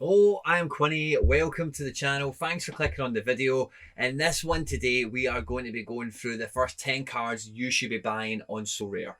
Hello, I'm Quinny. Welcome to the channel. Thanks for clicking on the video. In this one today, we are going to be going through the first 10 cards you should be buying on SoRare.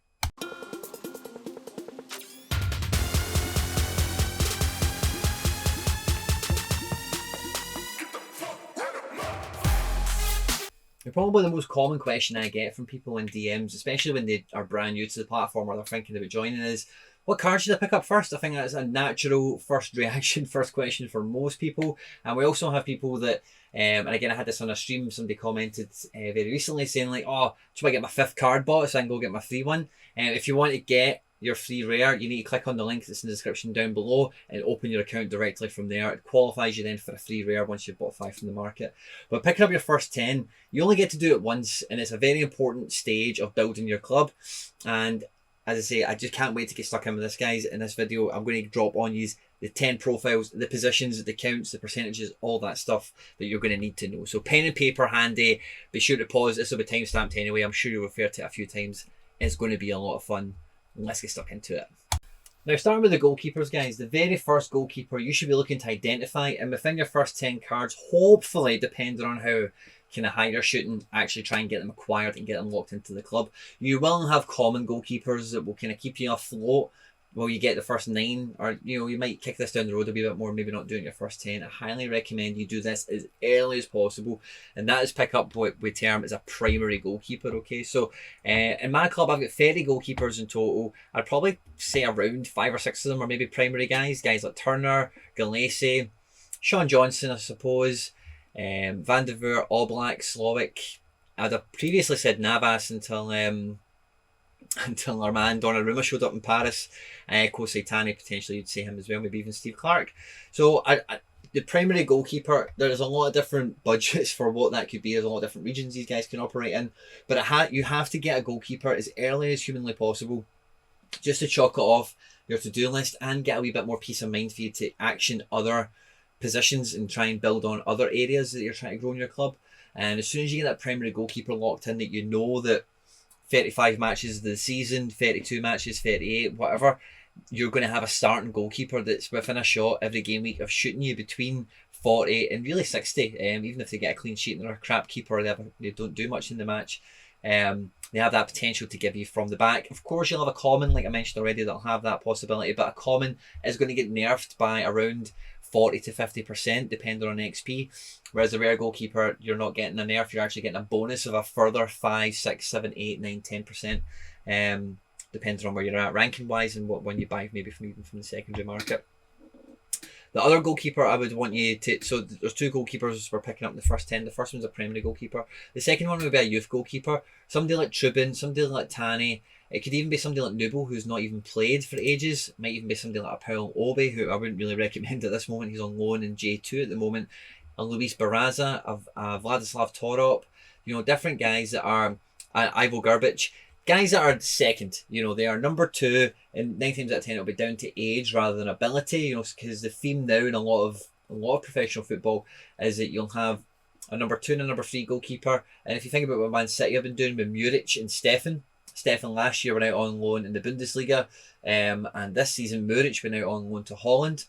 Probably the most common question I get from people in DMs, especially when they are brand new to the platform or they're thinking about joining, is what card should I pick up first? I think that's a natural first reaction, first question for most people. And we also have people that, and again, I had this on a stream, somebody commented very recently saying like, oh, should I get my 5th card bought so I can go get my free one? And if you want to get your free rare, you need to click on the link that's in the description down below and open your account directly from there. It qualifies you then for a free rare once you've bought 5 from the market. But picking up your first 10, you only get to do it once, and it's a very important stage of building your club. And as I say, I just can't wait to get stuck in with this, guys. In this video, I'm going to drop on you the 10 profiles, the positions, the counts, the percentages, all that stuff that you're going to need to know. So pen and paper handy. Be sure to pause. This will be timestamped anyway. I'm sure you'll refer to it a few times. It's going to be a lot of fun. Let's get stuck into it. Now, starting with the goalkeepers, guys, the very first goalkeeper you should be looking to identify, and within your first 10 cards, hopefully, depending on how kind of high you're shooting, actually try and get them acquired and get them locked into the club. You will have common goalkeepers that will kind of keep you afloat while you get the first 9, or you might kick this down the road a bit more, maybe not doing your first 10. I highly recommend you do this as early as possible, and that is pick up what we term as a primary goalkeeper. Okay, so in my club I've got 30 goalkeepers in total. I'd probably say around 5 or 6 of them are maybe primary guys like Turner, Gillespie, Sean Johnson, I suppose, Van der Veer, Oblak, Slovic. I'd have previously said Navas until our man Donnarumma showed up in Paris. Kosei potentially you'd say him as well, maybe even Steve Clark. So the primary goalkeeper, there's a lot of different budgets for what that could be. There's a lot of different regions these guys can operate in, but you have to get a goalkeeper as early as humanly possible, just to chalk it off your to-do list and get a wee bit more peace of mind for you to action other positions and try and build on other areas that you're trying to grow in your club. And as soon as you get that primary goalkeeper locked in, that you know that 35 matches of the season, 32 matches, 38, whatever, you're going to have a starting goalkeeper that's within a shot every game week of shooting you between 40 and really 60. Even if they get a clean sheet and they're a crap keeper, they don't do much in the match. They have that potential to give you from the back. Of course, you'll have a common, like I mentioned already, that'll have that possibility, but a common is going to get nerfed by around 40 to 50% depending on XP, whereas a rare goalkeeper, you're not getting a nerf, you're actually getting a bonus of a further 5, 6, 7, 8, 9, 10%, depending on where you're at ranking wise and what one you buy, maybe from the secondary market. The other goalkeeper I would want you to, so there's 2 goalkeepers we're picking up in the first 10. The first one's a primary goalkeeper. The second one would be a youth goalkeeper. Somebody like Trubin, somebody like Tani. It could even be somebody like Nubel, who's not even played for ages. It might even be somebody like a Paul Obi, who I wouldn't really recommend at this moment. He's on loan in J2 at the moment. A Luis Barraza, a Vladislav Torop. Different guys that are, Ivo Grbic. Guys that are second, they are number 2, and 9 times out of 10 it'll be down to age rather than ability, because the theme now in a lot of professional football is that you'll have a number 2 and a number 3 goalkeeper. And if you think about what Man City have been doing with Muric and Stefan last year went out on loan in the Bundesliga, and this season Muric went out on loan to Holland.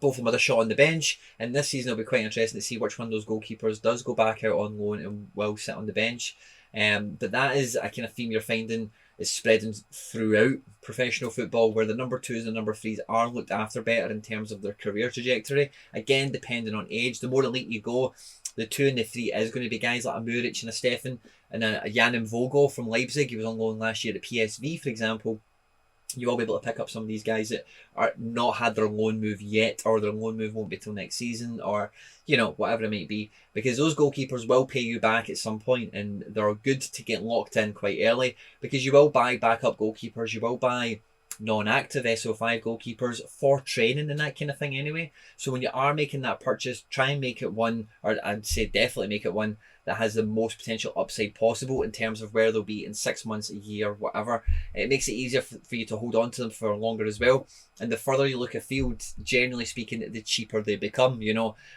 Both of them had a shot on the bench, and this season it'll be quite interesting to see which one of those goalkeepers does go back out on loan and will sit on the bench. But that is a kind of theme you're finding is spreading throughout professional football, where the number 2s and the number 3s are looked after better in terms of their career trajectory. Again, depending on age, the more elite you go, the 2 and the 3 is going to be guys like a Muric and a Stefan and a Janim Vogel from Leipzig. He was on loan last year at PSV, for example. You will be able to pick up some of these guys that are not had their loan move yet, or their loan move won't be till next season, or whatever it might be, because those goalkeepers will pay you back at some point, and they're good to get locked in quite early, because you will buy backup goalkeepers, you will buy non-active SO5 goalkeepers for training and that kind of thing anyway. So when you are making that purchase, try and make it one, or I'd say definitely make it one that has the most potential upside possible in terms of where they'll be in 6 months, a year, whatever. It makes it easier for you to hold on to them for longer as well. And the further you look afield, generally speaking, the cheaper they become,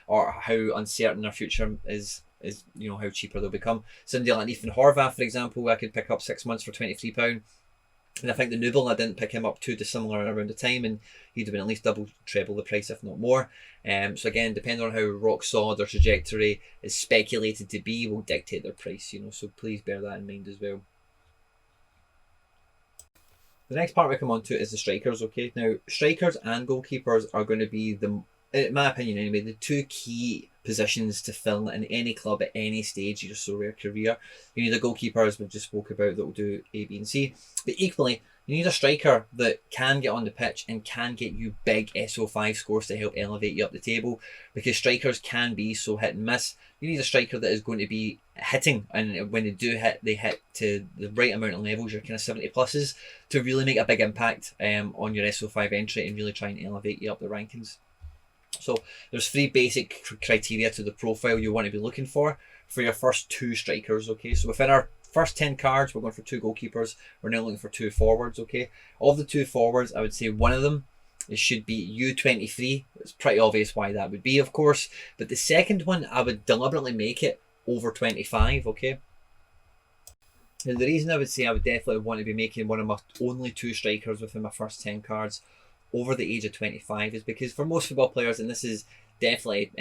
or how uncertain their future is how cheaper they'll become. Somebody like Ethan Horvath, for example, I could pick up 6 months for £23. And I think the Nubel, I didn't pick him up too dissimilar around the time, and he'd have been at least double, treble the price, if not more. So again, depending on how rock solid their trajectory is speculated to be, will dictate their price, so please bear that in mind as well. The next part we come on to is the strikers, okay? Now, strikers and goalkeepers are going to be, in my opinion anyway, the two key positions to fill in any club at any stage of your SoRare career. You need a goalkeeper, as we've just spoke about, that will do A, B and C. But equally, you need a striker that can get on the pitch and can get you big SO5 scores to help elevate you up the table, because strikers can be so hit and miss. You need a striker that is going to be hitting, and when they do hit, they hit to the right amount of levels, your kind of 70 pluses, to really make a big impact on your SO5 entry and really try and elevate you up the rankings. So there's 3 basic criteria to the profile you want to be looking for your first 2 strikers, okay? So within our first 10 cards, we're going for 2 goalkeepers. We're now looking for 2 forwards, okay? Of the 2 forwards, I would say one of them, it should be U23. It's pretty obvious why that would be, of course. But the second one, I would deliberately make it over 25, okay? And the reason I would say I would definitely want to be making one of my only 2 strikers within my first 10 cards over the age of 25 is because for most football players, and this is definitely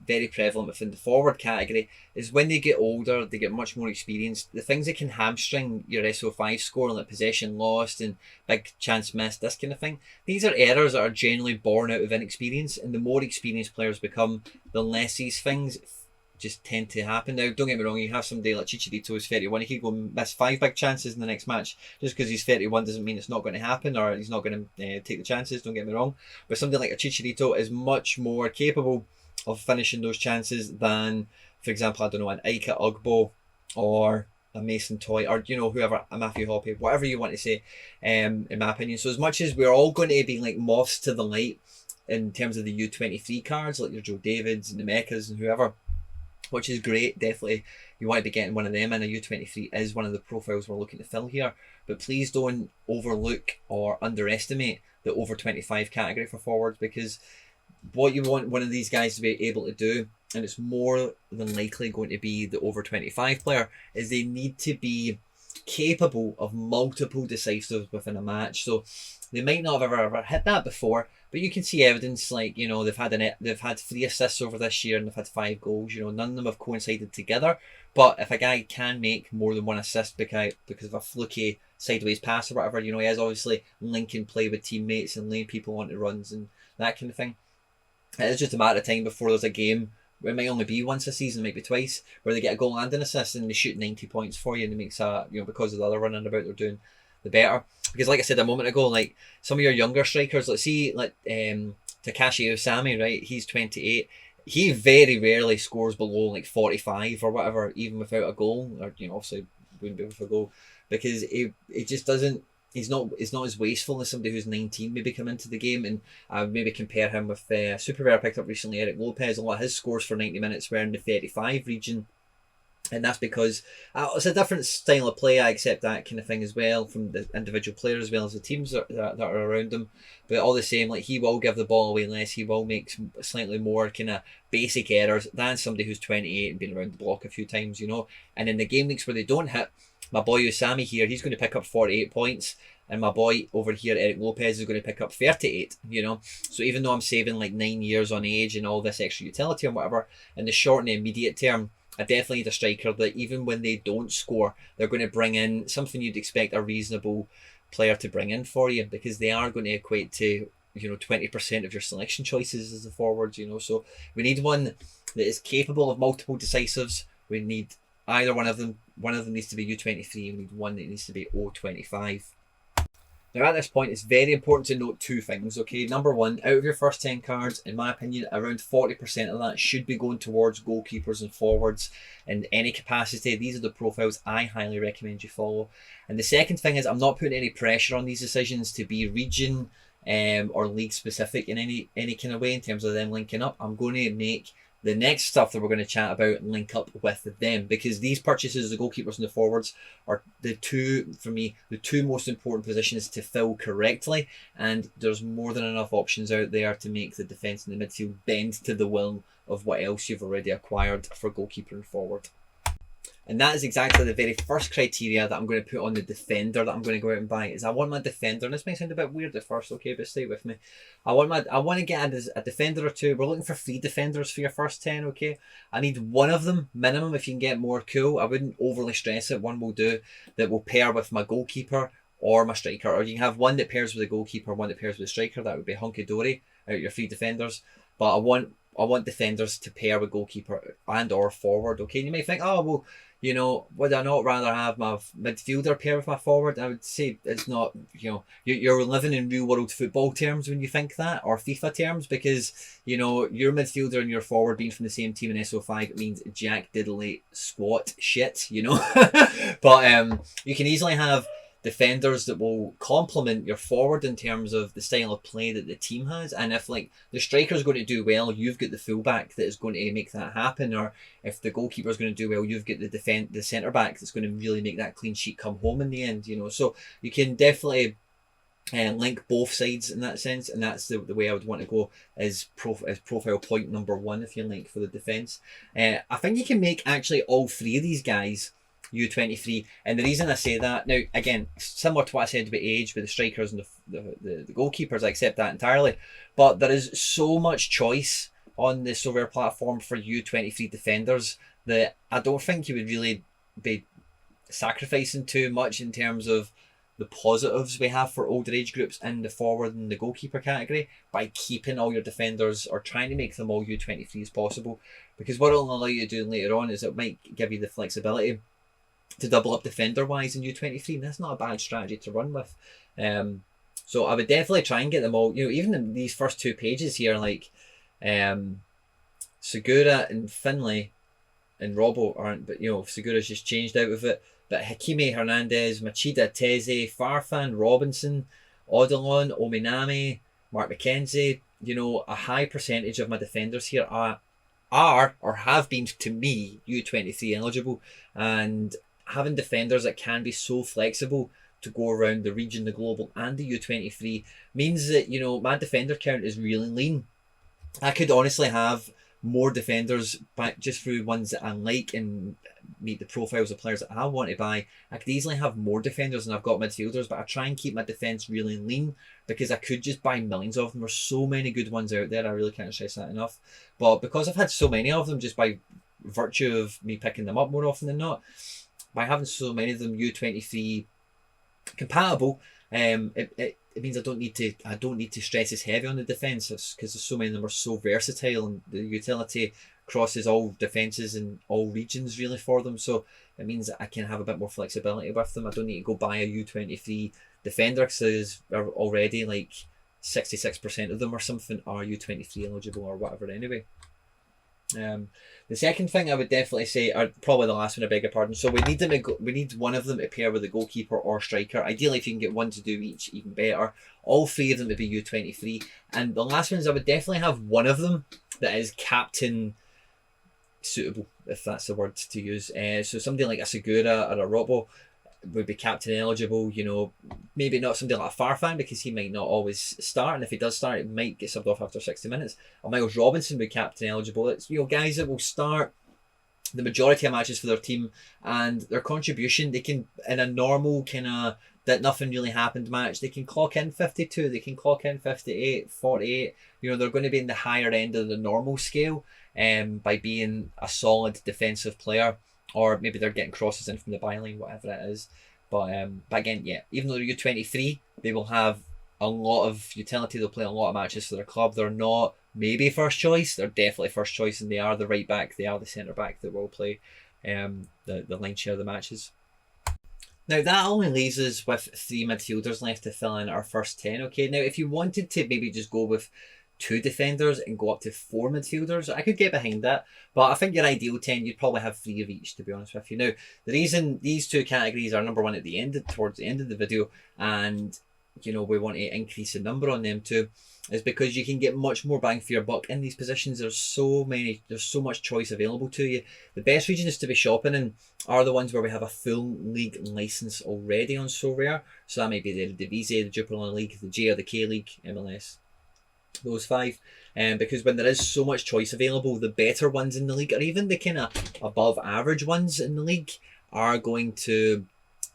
very prevalent within the forward category, is when they get older, they get much more experience. The things that can hamstring your SO5 score, like possession lost and big chance missed, this kind of thing, these are errors that are generally born out of inexperience, and the more experienced players become, the less these things just tend to happen. Now, don't get me wrong, you have somebody like Chicharito who's 31, he could go miss 5 big chances in the next match. Just because he's 31 doesn't mean it's not going to happen, or he's not going to take the chances, don't get me wrong. But somebody like a Chicharito is much more capable of finishing those chances than, for example, I don't know, an Ika Ugbo or a Mason Toy, or whoever, a Matthew Hoppe, whatever you want to say, in my opinion. So as much as we're all going to be like moths to the light in terms of the U23 cards, like your Joe Davids and the Mechas and whoever, which is great, definitely you want to be getting one of them, and a U23 is one of the profiles we're looking to fill here. But please don't overlook or underestimate the over 25 category for forwards, because what you want one of these guys to be able to do, and it's more than likely going to be the over 25 player, is they need to be capable of multiple decisives within a match. So they might not have ever hit that before, but you can see evidence like, they've had 3 assists over this year and they've had 5 goals. None of them have coincided together. But if a guy can make more than 1 assist because of a fluky sideways pass or whatever, he is obviously linking play with teammates and laying people onto runs and that kind of thing. It's just a matter of time before there's a game where it might only be once a season, it might be twice, where they get a goal and an assist and they shoot 90 points for you, and it makes because of the other running about they're doing, the better. Because like I said a moment ago, like some of your younger strikers, let's see, like Takashi Osami, right? He's 28. He very rarely scores below like 45 or whatever, even without a goal, or obviously wouldn't be with a goal, because it just doesn't. He's not as wasteful as somebody who's 19 maybe come into the game, and I would maybe compare him with Super Rare I picked up recently, Eric Lopez. A lot of his scores for 90 minutes were in the 35 region. And that's because it's a different style of play. I accept that kind of thing as well from the individual player as well as the teams that are around him. But all the same, like he will give the ball away less. He will make slightly more kind of basic errors than somebody who's 28 and been around the block a few times, And in the game weeks where they don't hit, my boy Usami here, he's going to pick up 48 points. And my boy over here, Eric Lopez, is going to pick up 38, So even though I'm saving like 9 years on age and all this extra utility and whatever, in the short and immediate term, I definitely need a striker that even when they don't score, they're going to bring in something you'd expect a reasonable player to bring in for you, because they are going to equate to 20% of your selection choices as the forwards. So we need one that is capable of multiple decisives. We need either one of them. One of them needs to be U23. We need one that needs to be O25. Now at this point, it's very important to note 2 things, okay? Number 1, out of your first 10 cards, in my opinion, around 40% of that should be going towards goalkeepers and forwards in any capacity. These are the profiles I highly recommend you follow. And the second thing is, I'm not putting any pressure on these decisions to be region or league specific in any kind of way in terms of them linking up. I'm going to make the next stuff that we're going to chat about link up with them, because these purchases, the goalkeepers and the forwards, are the two most important positions to fill correctly, and there's more than enough options out there to make the defence and the midfield bend to the will of what else you've already acquired for goalkeeper and forward. And that is exactly the very first criteria that I'm going to put on the defender that I'm going to go out and buy. Is I want my defender, and this might sound a bit weird at first, okay, but stay with me. I want to get a defender or two. We're looking for 3 defenders for your first 10, okay? I need one of them minimum. If you can get more, cool. I wouldn't overly stress it. One will do, that will pair with my goalkeeper or my striker, or you can have one that pairs with the goalkeeper, one that pairs with the striker. That would be hunky dory out your 3 defenders. But I want defenders to pair with goalkeeper and or forward. Okay, and you may think, oh well, you know, would I not rather have my midfielder pair with my forward? I would say it's not. You know, you're living in real world football terms when you think that, or FIFA terms, because you know your midfielder and your forward being from the same team in SO5 means jack diddly squat shit. You know, but you can easily have defenders that will complement your forward in terms of the style of play that the team has. And if like the striker's going to do well, you've got the fullback that is going to make that happen. Or if the goalkeeper's going to do well, you've got the centre back that's going to really make that clean sheet come home in the end. You know, so you can definitely link both sides in that sense, and that's the way I would want to go as profile point number 1 if you link for the defence. I think you can make actually all 3 of these guys U23, and the reason I say that, now again, similar to what I said about age with the strikers and the goalkeepers, I accept that entirely, but there is so much choice on the SoRare platform for U23 defenders that I don't think you would really be sacrificing too much in terms of the positives we have for older age groups in the forward and the goalkeeper category by keeping all your defenders or trying to make them all U23 as possible, because what it'll allow you to do later on is it might give you the flexibility to double up defender wise in U23, and that's not a bad strategy to run with. So I would definitely try and get them all, you know, even in these first 2 pages here, like Segura and Finlay and Robbo aren't, but you know, Segura's just changed out of it. But Hakimi, Hernandez, Machida, Teze, Farfan, Robinson, Odilon, Ominami, Mark McKenzie, you know, a high percentage of my defenders here are or have been to me U23 eligible, and having defenders that can be so flexible to go around the region, the global, and the U23 means that, you know, my defender count is really lean. I could honestly have more defenders back just through ones that I like and meet the profiles of players that I want to buy. I could easily have more defenders than I've got midfielders, but I try and keep my defence really lean because I could just buy millions of them. There's so many good ones out there, I really can't stress that enough. But because I've had so many of them just by virtue of me picking them up more often than not, by having so many of them U23 compatible, it means I don't need to stress as heavy on the defence because so many of them are so versatile and the utility crosses all defences and all regions really for them. So it means that I can have a bit more flexibility with them. I don't need to go buy a U23 defender because already like 66% of them or something are U23 eligible or whatever anyway. The second thing I would definitely say, or probably the last one, I beg your pardon. So we need one of them to pair with a goalkeeper or striker. Ideally, if you can get one to do each, even better. All 3 of them would be U23. And the last one is I would definitely have one of them that is captain suitable, if that's the word to use. So somebody like a Segura or a Robbo would be captain eligible. You know, maybe not somebody like a Farfan because he might not always start, and if he does start, it might get subbed off after 60 minutes. Or Miles Robinson would be captain eligible. It's, you know, guys that will start the majority of matches for their team, and their contribution, they can, in a normal kind of that nothing really happened match, they can clock in 52, they can clock in 58, 48. You know, they're going to be in the higher end of the normal scale by being a solid defensive player. Or maybe they're getting crosses in from the byline, whatever it is. But again, yeah, even though they're U23, they will have a lot of utility. They'll play a lot of matches for their club. They're not maybe first choice. They're definitely first choice, and they are the right back. They are the centre back that will play the line share of the matches. Now that only leaves us with 3 midfielders left to fill in our first 10. Okay, now if you wanted to maybe just go with 2 defenders and go up to 4 midfielders, I could get behind that. But I think your ideal 10, you'd probably have 3 of each, to be honest with you. Now, the reason these 2 categories are number 1 at the end, towards the end of the video, and you know we want to increase the number on them too, is because you can get much more bang for your buck in these positions. There's so much choice available to you. The best regions to be shopping in are the ones where we have a full league license already on SoRare. So that might be the Eredivisie, the Jupiler League, the J or the K League, MLS. those 5. Because when there is so much choice available, the better ones in the league, or even the kind of above average ones in the league, are going to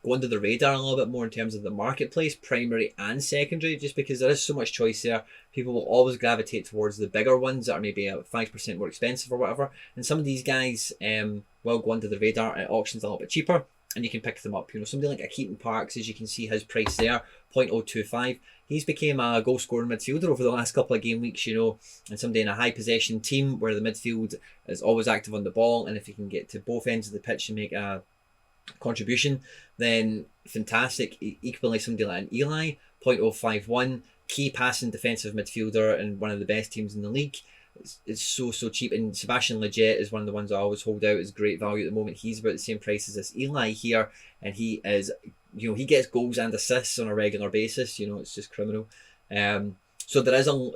go under the radar a little bit more in terms of the marketplace, primary and secondary, just because there is so much choice there. People will always gravitate towards the bigger ones that are maybe 5% more expensive or whatever. And some of these guys will go under the radar at auctions a little bit cheaper, and you can pick them up. Somebody like a Keaton Parks, as you can see his price there, 0.025. He's became a goal scoring midfielder over the last couple of game weeks, and somebody in a high possession team where the midfield is always active on the ball, and if you can get to both ends of the pitch and make a contribution, then fantastic. Equally, somebody like an Eli, 0.051, key passing defensive midfielder and one of the best teams in the league. It's so cheap. And Sebastian Lletget is one of the ones I always hold out as great value at the moment. He's about the same price as this Eli here, and he is, he gets goals and assists on a regular basis. It's just criminal. So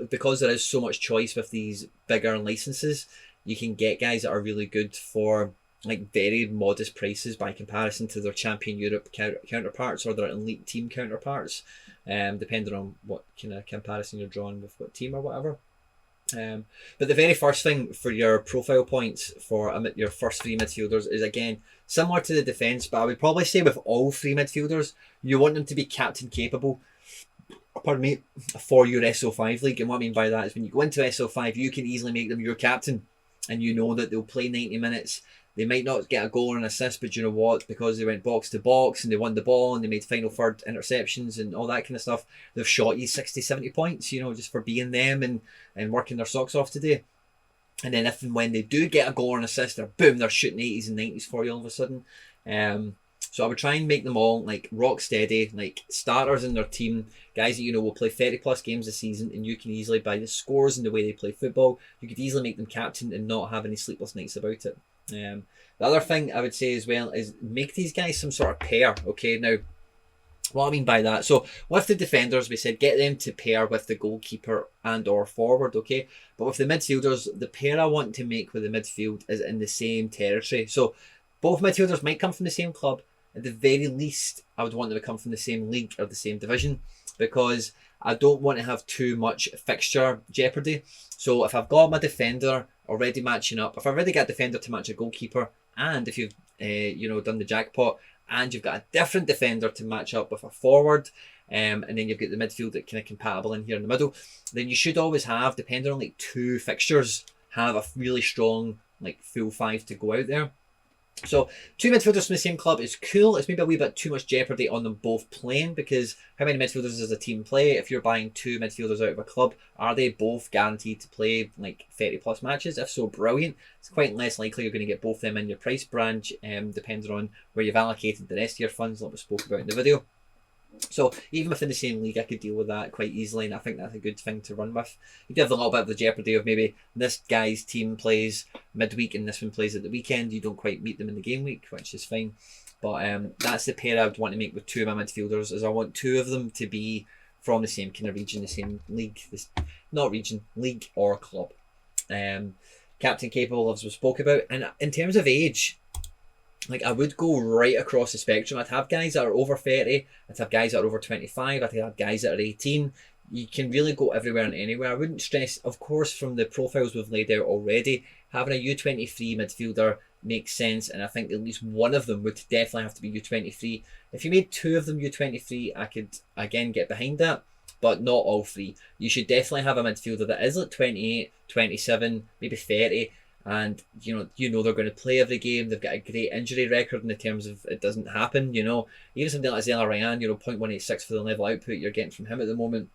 because there is so much choice with these bigger licenses, you can get guys that are really good for like very modest prices by comparison to their Champion Europe counterparts or their elite team counterparts, depending on what kind of comparison you're drawing with what team or whatever. But the very first thing for your profile points for your first 3 midfielders is, again, similar to the defence, but I would probably say with all 3 midfielders, you want them to be captain capable, for your SO5 league. And what I mean by that is when you go into SO5, you can easily make them your captain, and you know that they'll play 90 minutes. They might not get a goal or an assist, but you know what? Because they went box to box and they won the ball and they made final third interceptions and all that kind of stuff, they've shot you 60, 70 points, just for being them and working their socks off today. And then if and when they do get a goal or an assist, they're shooting 80s and 90s for you all of a sudden. So I would try and make them all like rock steady, like starters in their team, guys that will play 30 plus games a season, and you can easily, by the scores and the way they play football, you could easily make them captain and not have any sleepless nights about it. The other thing I would say as well is make these guys some sort of pair. Okay, now what I mean by that, so with the defenders, we said get them to pair with the goalkeeper and or forward, okay? But with the midfielders, the pair I want to make with the midfield is in the same territory. So both midfielders might come from the same club. At the very least, I would want them to come from the same league or the same division, because I don't want to have too much fixture jeopardy. So if I've got my defender already matching up, if I've already got a defender to match a goalkeeper, and if you've done the jackpot, and you've got a different defender to match up with a forward, and then you've got the midfield that kind of compatible in here in the middle, then you should always have, depending on like 2 fixtures, have a really strong like full 5 to go out there. So 2 midfielders from the same club is cool. It's maybe a wee bit too much jeopardy on them both playing, because how many midfielders does a team play? If you're buying 2 midfielders out of a club, are they both guaranteed to play like 30 plus matches? If so, brilliant. It's quite less likely you're going to get both them in your price branch, depending on where you've allocated the rest of your funds, like we spoke about in the video. So even within the same league, I could deal with that quite easily, and I think that's a good thing to run with. You do have a little bit of the jeopardy of maybe this guy's team plays midweek and this one plays at the weekend. You don't quite meet them in the game week, which is fine. But that's the pair I would want to make with 2 of my midfielders, is I want 2 of them to be from the same kind of region, the same league, league or club. Captain capable, as we spoke about. And in terms of age, like I would go right across the spectrum. I'd have guys that are over 30, I'd have guys that are over 25, I'd have guys that are 18. You can really go everywhere and anywhere. I wouldn't stress, of course, from the profiles we've laid out already, having a U23 midfielder makes sense, and I think at least one of them would definitely have to be U23. If you made 2 of them U23, I could again get behind that, but not all 3. You should definitely have a midfielder that is like 28, 27, maybe 30, and you know they're going to play every game. They've got a great injury record in the terms of it doesn't happen. Even something like Zella Ryan, 0.186 for the level output you're getting from him at the moment,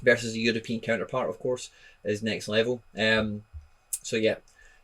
versus a European counterpart, of course, is next level. So yeah,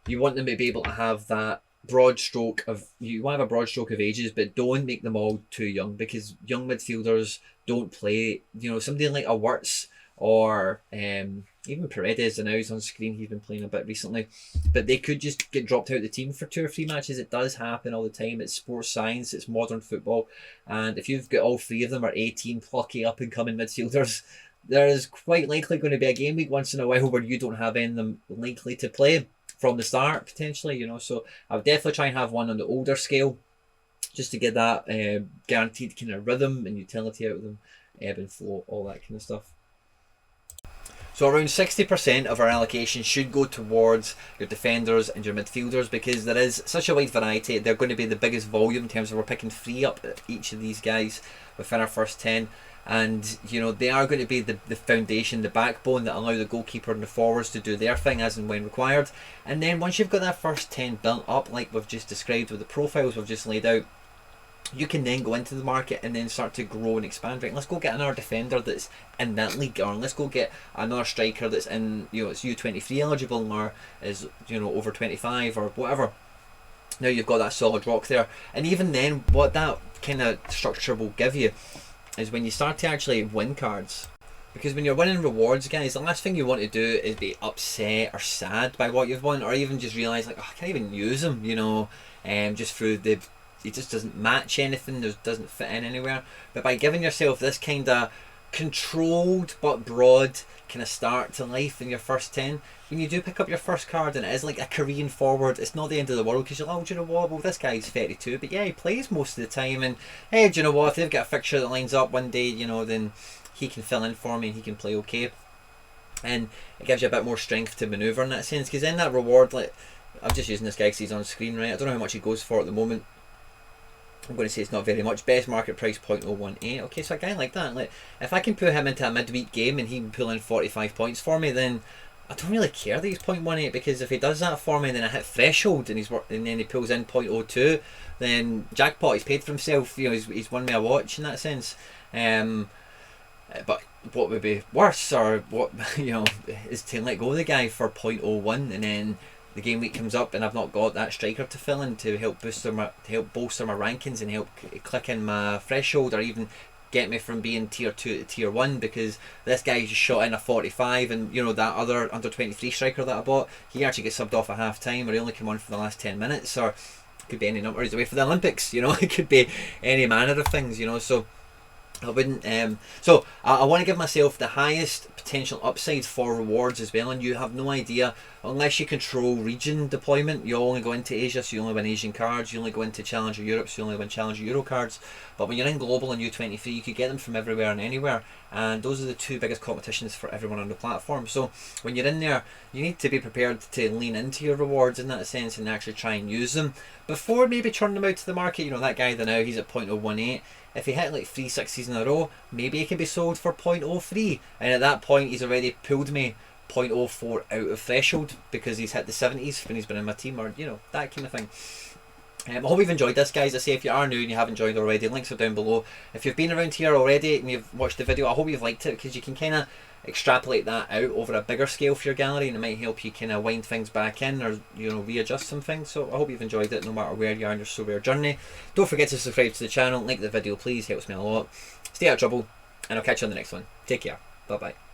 you want them to be able to have that broad stroke of ages, but don't make them all too young, because young midfielders don't play. Somebody like a Wirtz or even Paredes, and now he's on screen, he's been playing a bit recently, but they could just get dropped out of the team for 2 or 3 matches. It does happen all the time. It's sports science, it's modern football, and if you've got all 3 of them are 18 plucky up and coming midfielders, there is quite likely going to be a game week once in a while where you don't have any of them likely to play from the start potentially. So I would definitely try and have one on the older scale, just to get that guaranteed kind of rhythm and utility out of them, ebb and flow, all that kind of stuff. So around 60% of our allocation should go towards your defenders and your midfielders, because there is such a wide variety. They're going to be the biggest volume in terms of we're picking 3 up at each of these guys within our first 10. And you know, they are going to be the foundation, the backbone that allow the goalkeeper and the forwards to do their thing as and when required. And then once you've got that first 10 built up, like we've just described with the profiles we've just laid out, you can then go into the market and then start to grow and expand. Right, let's go get another defender that's in that league, or let's go get another striker that's in, you know, it's U23 eligible, or is, you know, over 25 or whatever. Now you've got that solid rock there. And even then, what that kind of structure will give you is when you start to actually win cards. Because when you're winning rewards, guys, the last thing you want to do is be upset or sad by what you've won, or even just realise, like, oh, I can't even use them, you know, just through the, it just doesn't match anything, it doesn't fit in anywhere. But by giving yourself this kind of controlled but broad kind of start to life in your first 10, when you do pick up your first card and it is like a Korean forward, it's not the end of the world, because you're like, oh, do you know what, well, this guy's 32, but yeah, he plays most of the time, and hey, do you know what, if they've got a fixture that lines up one day, you know, then he can fill in for me and he can play okay. And it gives you a bit more strength to manoeuvre in that sense, because then that reward, like, I'm just using this guy because he's on screen, right? I don't know how much he goes for at the moment. I'm going to say it's not very much. Best market price 0.018. Okay, so a guy like that, like, if I can put him into a midweek game and he can pull in 45 points for me, then I don't really care that he's 0.18, because if he does that for me and then I hit threshold and and then he pulls in 0.02, then jackpot, he's paid for himself. You know, he's won me a watch in that sense. But what would be worse, or what, you know, is to let go of the guy for 0.01 and then the game week comes up and I've not got that striker to fill in to help bolster my rankings and help click in my threshold, or even get me from being tier 2 to tier 1, because this guy just shot in a 45, and you know, that other under 23 striker that I bought, he actually gets subbed off at half time, or he only came on for the last 10 minutes, or it could be any number. He's away for the Olympics, you know, it could be any manner of things, you know. So I wouldn't, so I want to give myself the highest potential upside for rewards as well, and you have no idea, unless you control region deployment. You only go into Asia, so you only win Asian cards. You only go into Challenger Europe, so you only win Challenger Euro cards. But when you're in global and U23, you could get them from everywhere and anywhere, and those are the 2 biggest competitions for everyone on the platform. So when you're in there, you need to be prepared to lean into your rewards in that sense and actually try and use them before maybe turning them out to the market. You know, that guy there now, he's at 0.018. If he hit like 3 60s in a row, maybe he can be sold for 0.03, and at that point he's already pulled me 0.04 out of threshold, because he's hit the 70s when he's been in my team, or you know, that kind of thing. I hope you've enjoyed this, guys. I say, if you are new and you haven't joined already, links are down below. If you've been around here already and you've watched the video, I hope you've liked it, because you can kind of extrapolate that out over a bigger scale for your gallery, and it might help you kind of wind things back in, or you know, readjust some things. So I hope you've enjoyed it, no matter where you are in your SoRare journey. Don't forget to subscribe to the channel, like the video please, helps me a lot. Stay out of trouble, and I'll catch you on the next one. Take care. Bye bye.